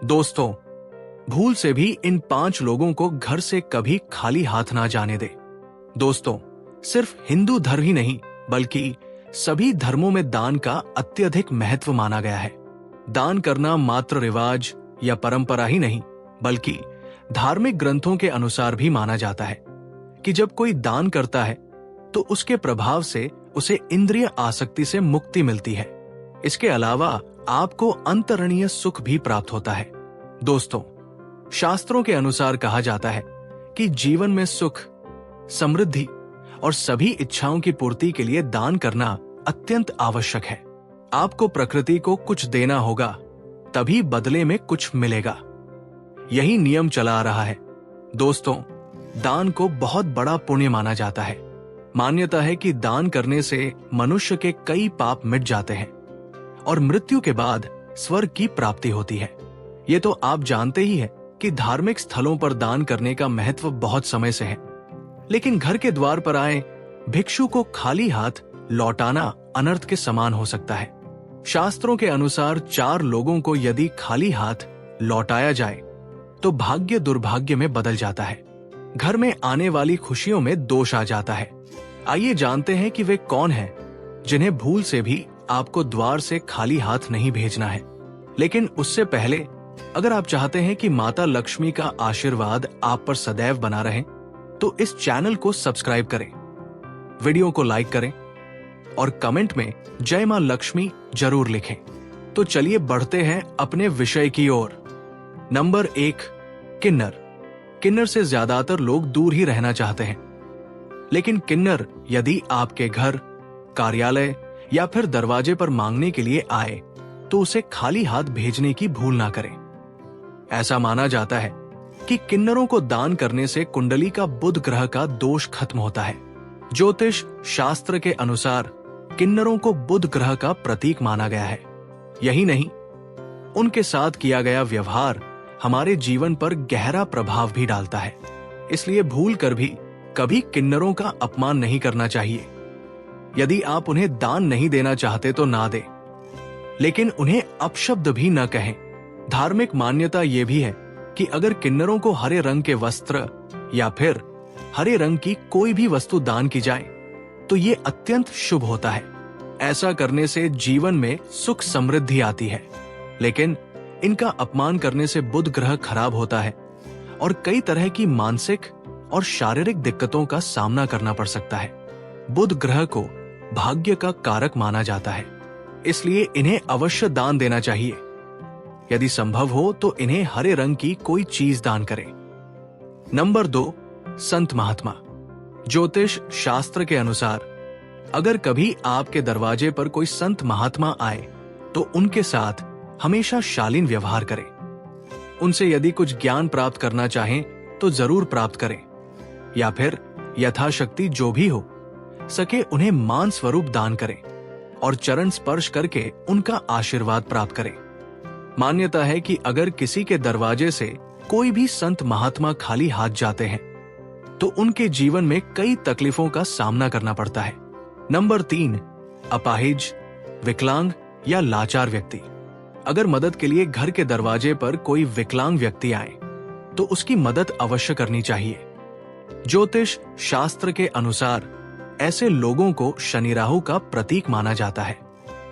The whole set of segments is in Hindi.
दोस्तों, भूल से भी इन 5 लोगों को घर से कभी खाली हाथ ना जाने दे। दोस्तों, सिर्फ हिंदू धर्म ही नहीं बल्कि सभी धर्मों में दान का अत्यधिक महत्व माना गया है। दान करना मात्र रिवाज या परंपरा ही नहीं बल्कि धार्मिक ग्रंथों के अनुसार भी माना जाता है कि जब कोई दान करता है तो उसके प्रभाव से उसे इंद्रिय आसक्ति से मुक्ति मिलती है। इसके अलावा आपको अंतरणीय सुख भी प्राप्त होता है। दोस्तों, शास्त्रों के अनुसार कहा जाता है कि जीवन में सुख, समृद्धि और सभी इच्छाओं की पूर्ति के लिए दान करना अत्यंत आवश्यक है। आपको प्रकृति को कुछ देना होगा, तभी बदले में कुछ मिलेगा। यही नियम चला आ रहा है। दोस्तों, दान को बहुत बड़ा पुण्य माना जाता है। मान्यता है कि दान करने से मनुष्य के कई पाप मिट जाते हैं और मृत्यु के बाद स्वर्ग की प्राप्ति होती है। ये तो आप जानते ही हैं कि धार्मिक स्थलों पर दान करने का महत्व बहुत समय से है, लेकिन घर के द्वार पर आए भिक्षु को खाली हाथ लौटाना अनर्थ के समान हो सकता है। शास्त्रों के अनुसार 4 लोगों को यदि खाली हाथ लौटाया जाए तो भाग्य दुर्भाग्य में बदल जाता है। घर में आने वाली खुशियों में दोष आ जाता है। आइए जानते हैं कि वे कौन हैं जिन्हें भूल से भी आपको द्वार से खाली हाथ नहीं भेजना है। लेकिन उससे पहले अगर आप चाहते हैं कि माता लक्ष्मी का आशीर्वाद आप पर सदैव बना रहे तो इस चैनल को सब्सक्राइब करें, वीडियो को लाइक करें और कमेंट में जय मां लक्ष्मी जरूर लिखें। तो चलिए बढ़ते हैं अपने विषय की ओर। नंबर 1, किन्नर। किन्नर से ज्यादातर लोग दूर ही रहना चाहते हैं, लेकिन किन्नर यदि आपके घर, कार्यालय या फिर दरवाजे पर मांगने के लिए आए तो उसे खाली हाथ भेजने की भूल ना करें। ऐसा माना जाता है कि किन्नरों को दान करने से कुंडली का बुध ग्रह का दोष खत्म होता है। ज्योतिष शास्त्र के अनुसार किन्नरों को बुध ग्रह का प्रतीक माना गया है। यही नहीं, उनके साथ किया गया व्यवहार हमारे जीवन पर गहरा प्रभाव भी डालता है। इसलिए भूल कर भी कभी किन्नरों का अपमान नहीं करना चाहिए। यदि आप उन्हें दान नहीं देना चाहते तो ना दें, लेकिन उन्हें अपशब्द भी न कहें। धार्मिक मान्यता यह भी है कि अगर किन्नरों को हरे रंग के वस्त्र या फिर हरे रंग की कोई भी वस्तु दान की जाए तो ये अत्यंत शुभ होता है। ऐसा करने से जीवन में सुख समृद्धि आती है, लेकिन इनका अपमान करने से बुध ग्रह खराब होता है और कई तरह की मानसिक और शारीरिक दिक्कतों का सामना करना पड़ सकता है। बुध ग्रह को भाग्य का कारक माना जाता है, इसलिए इन्हें अवश्य दान देना चाहिए। यदि संभव हो तो इन्हें हरे रंग की कोई चीज दान करें। नंबर 2, संत महात्मा। ज्योतिष शास्त्र के अनुसार अगर कभी आपके दरवाजे पर कोई संत महात्मा आए तो उनके साथ हमेशा शालीन व्यवहार करें। उनसे यदि कुछ ज्ञान प्राप्त करना चाहें तो जरूर प्राप्त करें, या फिर यथाशक्ति जो भी हो सके उन्हें मान स्वरूप दान करें और चरण स्पर्श करके उनका आशीर्वाद प्राप्त करें। मान्यता है कि अगर किसी के दरवाजे से कोई भी संत महात्मा खाली हाथ जाते हैं तो उनके जीवन में कई तकलीफों का सामना करना पड़ता है। नंबर 3, अपाहिज, विकलांग या लाचार व्यक्ति। अगर मदद के लिए घर के दरवाजे पर कोई विकलांग व्यक्ति आए तो उसकी मदद अवश्य करनी चाहिए। ज्योतिष शास्त्र के अनुसार ऐसे लोगों को शनि राहु का प्रतीक माना जाता है।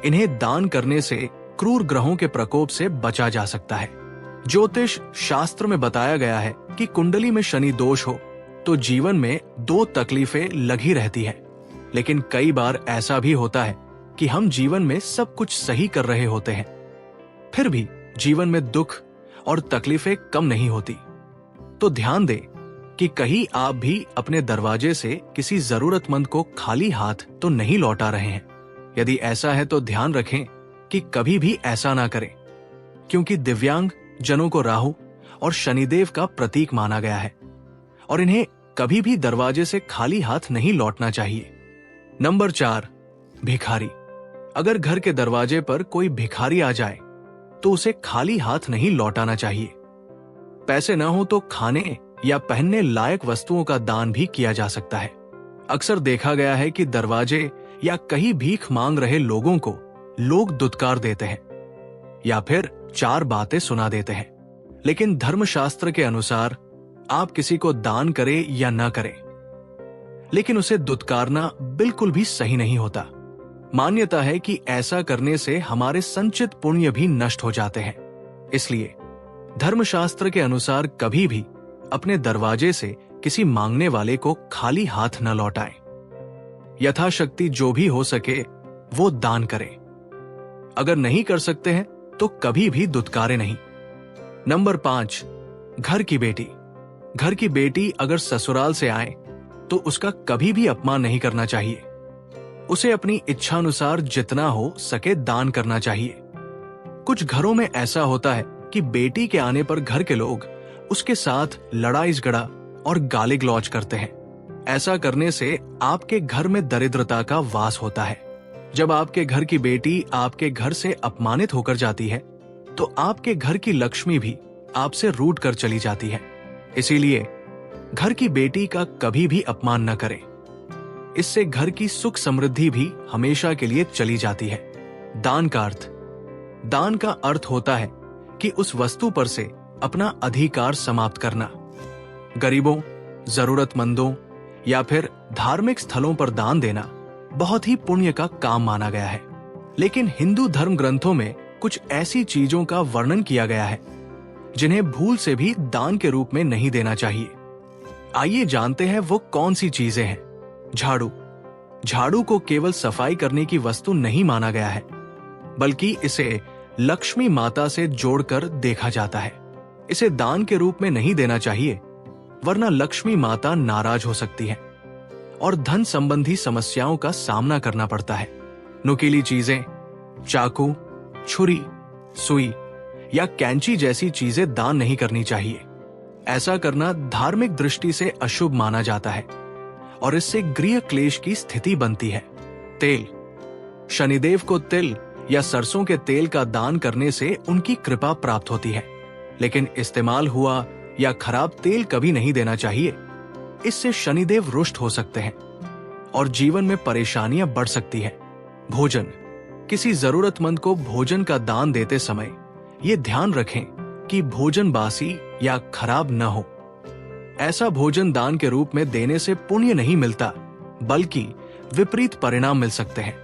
इन्हें दान करने से क्रूर ग्रहों के प्रकोप से बचा जा सकता है। ज्योतिष शास्त्र में बताया गया है कि कुंडली में शनि दोष हो तो जीवन में 2 तकलीफें लगी रहती है, लेकिन कई बार ऐसा भी होता है कि हम जीवन में सब कुछ सही कर रहे होते हैं, फिर भी जीवन में दुख और तकलीफें कम नहीं होती। तो ध्यान दें कि कहीं आप भी अपने दरवाजे से किसी जरूरतमंद को खाली हाथ तो नहीं लौटा रहे हैं। यदि ऐसा है तो ध्यान रखें कि कभी भी ऐसा ना करें, क्योंकि दिव्यांग जनों को राहु और शनिदेव का प्रतीक माना गया है और इन्हें कभी भी दरवाजे से खाली हाथ नहीं लौटना चाहिए। नंबर 4, भिखारी। अगर घर के दरवाजे पर कोई भिखारी आ जाए तो उसे खाली हाथ नहीं लौटाना चाहिए। पैसे न हो तो खाने या पहनने लायक वस्तुओं का दान भी किया जा सकता है। अक्सर देखा गया है कि दरवाजे या कहीं भीख मांग रहे लोगों को लोग दुत्कार देते हैं या फिर 4 बातें सुना देते हैं। लेकिन धर्मशास्त्र के अनुसार आप किसी को दान करें या न करें, लेकिन उसे दुत्कारना बिल्कुल भी सही नहीं होता। मान्यता है कि ऐसा करने से हमारे संचित पुण्य भी नष्ट हो जाते हैं। इसलिए धर्मशास्त्र के अनुसार कभी भी अपने दरवाजे से किसी मांगने वाले को खाली हाथ न लौटाएं। यथाशक्ति जो भी हो सके वो दान करें। अगर नहीं कर सकते हैं तो कभी भी दुत्कारे नहीं। नंबर 5, घर की बेटी। घर की बेटी अगर ससुराल से आए तो उसका कभी भी अपमान नहीं करना चाहिए। उसे अपनी इच्छानुसार जितना हो सके दान करना चाहिए। कुछ घरों में ऐसा होता है कि बेटी के आने पर घर के लोग उसके साथ लड़ाई झगड़ा और गाली गलौज करते हैं। ऐसा करने से आपके घर में दरिद्रता का वास होता है। जब आपके घर की बेटी आपके घर से अपमानित होकर जाती है तो आपके घर की लक्ष्मी भी आपसे रूठ कर चली जाती है। इसीलिए घर की बेटी का कभी भी अपमान न करें। इससे घर की सुख समृद्धि भी हमेशा के लिए चली जाती है। दान का अर्थ होता है कि उस वस्तु पर से अपना अधिकार समाप्त करना। गरीबों, जरूरतमंदों या फिर धार्मिक स्थलों पर दान देना बहुत ही पुण्य का काम माना गया है। लेकिन हिंदू धर्म ग्रंथों में कुछ ऐसी चीजों का वर्णन किया गया है जिन्हें भूल से भी दान के रूप में नहीं देना चाहिए। आइए जानते हैं वो कौन सी चीजें हैं। झाड़ू को केवल सफाई करने की वस्तु नहीं माना गया है, बल्कि इसे लक्ष्मी माता से जोड़कर देखा जाता है। इसे दान के रूप में नहीं देना चाहिए, वरना लक्ष्मी माता नाराज हो सकती है और धन संबंधी समस्याओं का सामना करना पड़ता है। नुकीली चीजें, चाकू, छुरी, सुई या कैंची जैसी चीजें दान नहीं करनी चाहिए। ऐसा करना धार्मिक दृष्टि से अशुभ माना जाता है और इससे गृह क्लेश की स्थिति बनती है। तेल, शनिदेव को तिल या सरसों के तेल का दान करने से उनकी कृपा प्राप्त होती है, लेकिन इस्तेमाल हुआ या खराब तेल कभी नहीं देना चाहिए। इससे शनिदेव रुष्ट हो सकते हैं और जीवन में परेशानियां बढ़ सकती है। भोजन, किसी जरूरतमंद को भोजन का दान देते समय ये ध्यान रखें कि भोजन बासी या खराब न हो। ऐसा भोजन दान के रूप में देने से पुण्य नहीं मिलता, बल्कि विपरीत परिणाम मिल सकते हैं।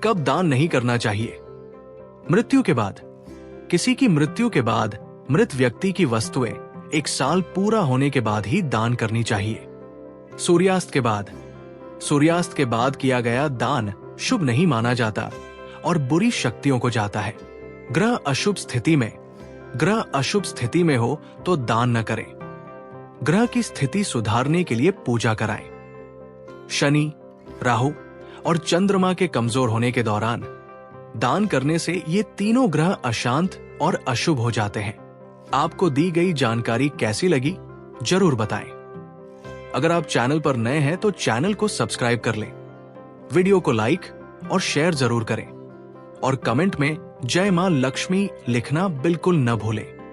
कब दान नहीं करना चाहिए? मृत्यु के बाद। किसी की मृत्यु के बाद मृत व्यक्ति की वस्तुएं 1 साल पूरा होने के बाद ही दान करनी चाहिए। सूर्यास्त के बाद। सूर्यास्त के बाद किया गया दान शुभ नहीं माना जाता और बुरी शक्तियों को जाता है। ग्रह अशुभ स्थिति में हो तो दान न करें। ग्रह की स्थिति सुधारने के लिए पूजा कराएं। शनि, राहु और चंद्रमा के कमजोर होने के दौरान दान करने से ये तीनों ग्रह अशांत और अशुभ हो जाते हैं। आपको दी गई जानकारी कैसी लगी जरूर बताएं। अगर आप चैनल पर नए हैं तो चैनल को सब्सक्राइब कर लें, वीडियो को लाइक और शेयर जरूर करें और कमेंट में जय मां लक्ष्मी लिखना बिल्कुल न भूलें।